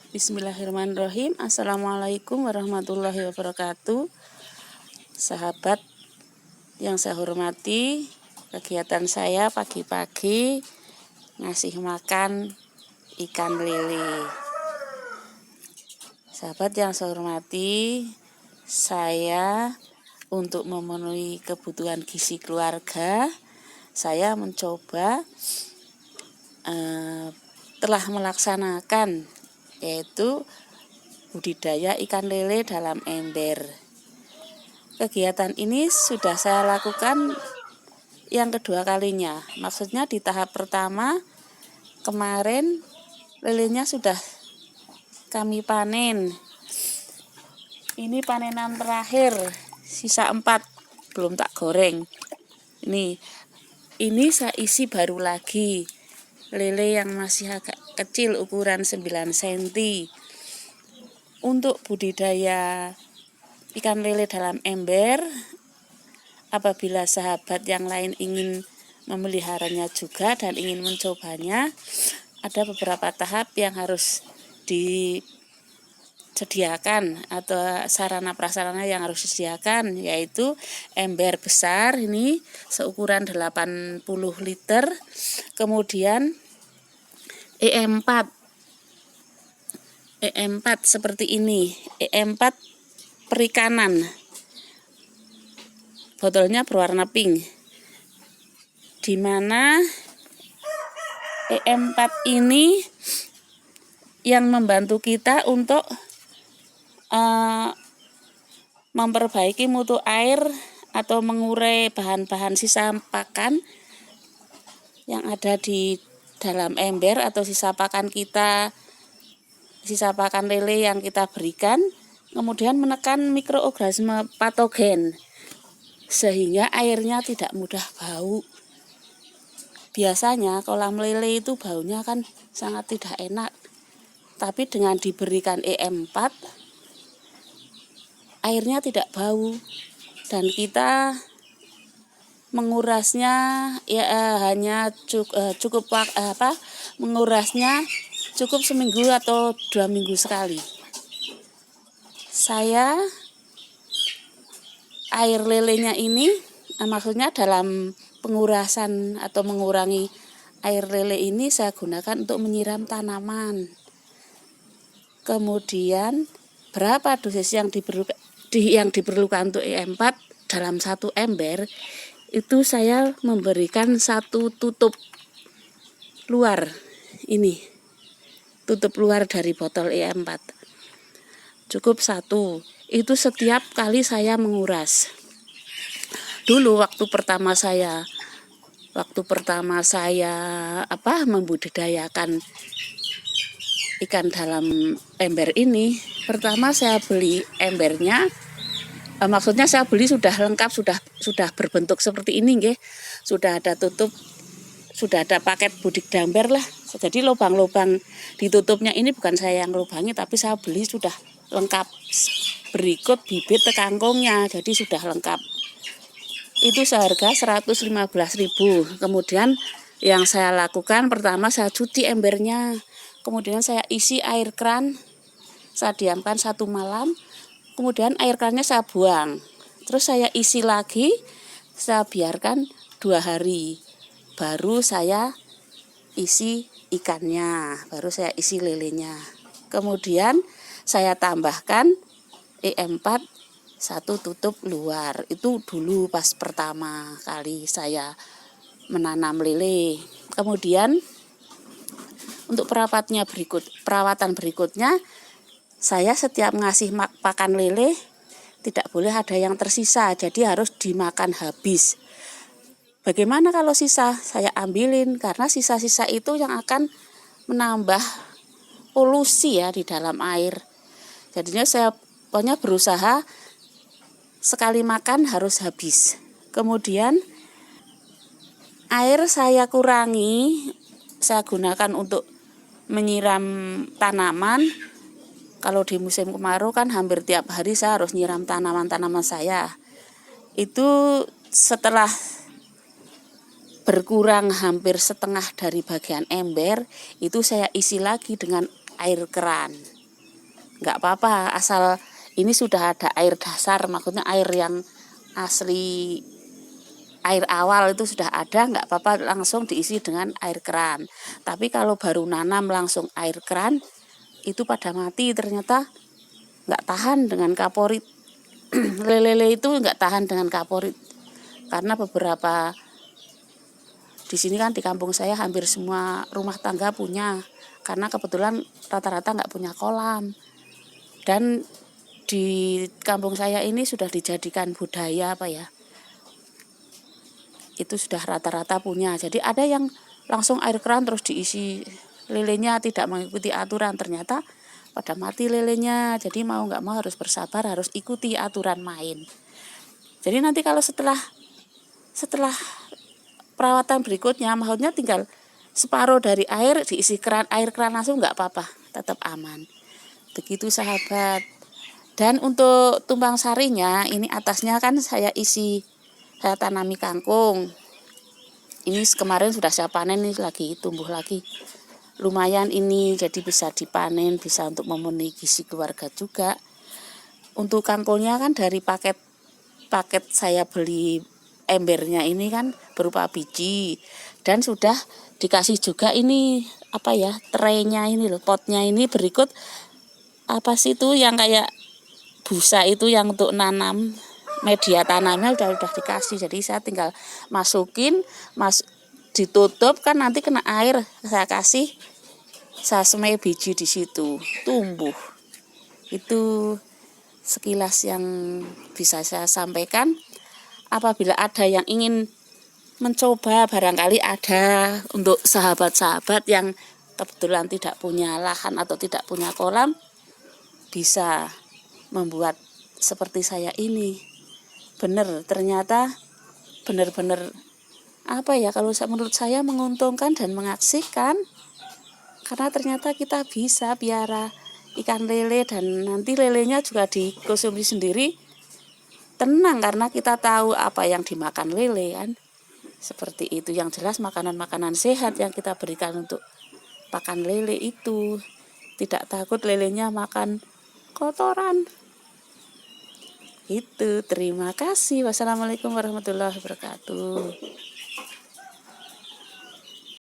Bismillahirrahmanirrahim. Assalamualaikum warahmatullahi wabarakatuh. Sahabat yang saya hormati, kegiatan saya pagi-pagi ngasih makan ikan lele. Sahabat yang saya hormati, saya untuk memenuhi kebutuhan gizi keluarga, saya mencoba telah melaksanakan yaitu budidaya ikan lele dalam ember. Kegiatan ini sudah saya lakukan yang kedua kalinya. Maksudnya di tahap pertama kemarin lelenya sudah kami panen. Ini panenan terakhir, sisa 4 belum tak goreng. Ini saya isi baru lagi lele yang masih agak kecil ukuran 9 cm. Untuk budidaya ikan lele dalam ember, apabila sahabat yang lain ingin memeliharanya juga dan ingin mencobanya, ada beberapa tahap yang harus disediakan atau sarana prasarana yang harus disediakan, yaitu ember besar ini seukuran 80 liter, kemudian E4 seperti ini, E4 perikanan, botolnya berwarna pink, di mana E4 ini yang membantu kita untuk memperbaiki mutu air atau mengurai bahan-bahan sisa pakan yang ada di dalam ember atau sisa pakan lele yang kita berikan, kemudian menekan mikroorganisme patogen sehingga airnya tidak mudah bau. Biasanya kolam lele itu baunya kan sangat tidak enak, tapi dengan diberikan E4 airnya tidak bau dan kita mengurasnya hanya cukup mengurasnya cukup seminggu atau 2 minggu sekali. Saya air lelenya ini maksudnya dalam pengurasan atau mengurangi air lele ini saya gunakan untuk menyiram tanaman. Kemudian berapa dosis yang diperlukan untuk E4 dalam satu ember, itu saya memberikan 1 tutup luar, ini tutup luar dari botol E4, cukup 1, itu setiap kali saya menguras. Dulu waktu pertama saya membudidayakan ikan dalam ember ini, pertama saya beli embernya, maksudnya saya beli sudah lengkap, sudah berbentuk seperti ini nggih. Sudah ada tutup, sudah ada paket budik damper lah. Jadi lubang-lubang ditutupnya ini bukan saya yang lubangi, tapi saya beli sudah lengkap. Berikut bibit kangkungnya, jadi sudah lengkap. Itu seharga 115.000. Kemudian yang saya lakukan pertama saya cuci embernya. Kemudian saya isi air keran. Saya diamkan 1 malam. Kemudian air kerannya saya buang. Terus saya isi lagi, saya biarkan 2 hari. Baru saya isi ikannya, baru saya isi lelenya. Kemudian saya tambahkan E4 1 tutup luar. Itu dulu pas pertama kali saya menanam lele. Kemudian untuk perawatan berikutnya, saya setiap ngasih pakan lele tidak boleh ada yang tersisa, jadi harus dimakan habis. Bagaimana kalau sisa? Saya ambilin, karena sisa-sisa itu yang akan menambah polusi ya di dalam air. Jadinya saya pokoknya berusaha sekali makan harus habis. Kemudian air saya kurangi, saya gunakan untuk menyiram tanaman. Kalau di musim kemarau kan hampir tiap hari saya harus nyiram tanaman-tanaman saya. Itu setelah berkurang hampir setengah dari bagian ember, itu saya isi lagi dengan air keran. nggak apa-apa, asal ini sudah ada air dasar, maksudnya air yang asli, air awal itu sudah ada, nggak apa-apa langsung diisi dengan air keran. Tapi kalau baru nanam langsung air keran, itu pada mati ternyata, nggak tahan dengan kaporit. Lele itu nggak tahan dengan kaporit, karena beberapa di sini kan di kampung saya hampir semua rumah tangga punya, karena kebetulan rata-rata nggak punya kolam. Dan di kampung saya ini sudah dijadikan budaya itu sudah rata-rata punya. Jadi ada yang langsung air keran terus diisi, lelenya tidak mengikuti aturan, ternyata pada mati lelenya. Jadi mau nggak mau harus bersabar, harus ikuti aturan main. Jadi nanti kalau setelah perawatan berikutnya, maksudnya tinggal separuh dari air diisi air keran langsung, nggak apa-apa, tetap aman. Begitu sahabat. Dan untuk tumpang sarinya, ini atasnya kan saya tanami kangkung. Ini kemarin sudah saya panen, nih lagi tumbuh lagi. Lumayan ini, jadi bisa dipanen, bisa untuk memenuhi gizi keluarga juga. Untuk kangkungnya kan dari paket saya beli embernya ini kan berupa biji, dan sudah dikasih juga ini traynya ini loh, potnya ini berikut itu yang kayak busa itu yang untuk nanam, media tanamnya udah dikasih. Jadi saya tinggal masukin, ditutup kan, nanti kena air, saya semai biji di situ, tumbuh. Itu sekilas yang bisa saya sampaikan. Apabila ada yang ingin mencoba, barangkali ada untuk sahabat-sahabat yang kebetulan tidak punya lahan atau tidak punya kolam, bisa membuat seperti saya ini. Ternyata benar-benar kalau menurut saya menguntungkan dan mengasihkan, karena ternyata kita bisa piara ikan lele, dan nanti lelenya juga dikonsumsi sendiri, tenang, karena kita tahu apa yang dimakan lele kan. Seperti itu. Yang jelas makanan-makanan sehat yang kita berikan untuk pakan lele itu. Tidak takut lelenya makan kotoran. Itu. Terima kasih. Wassalamualaikum warahmatullahi wabarakatuh.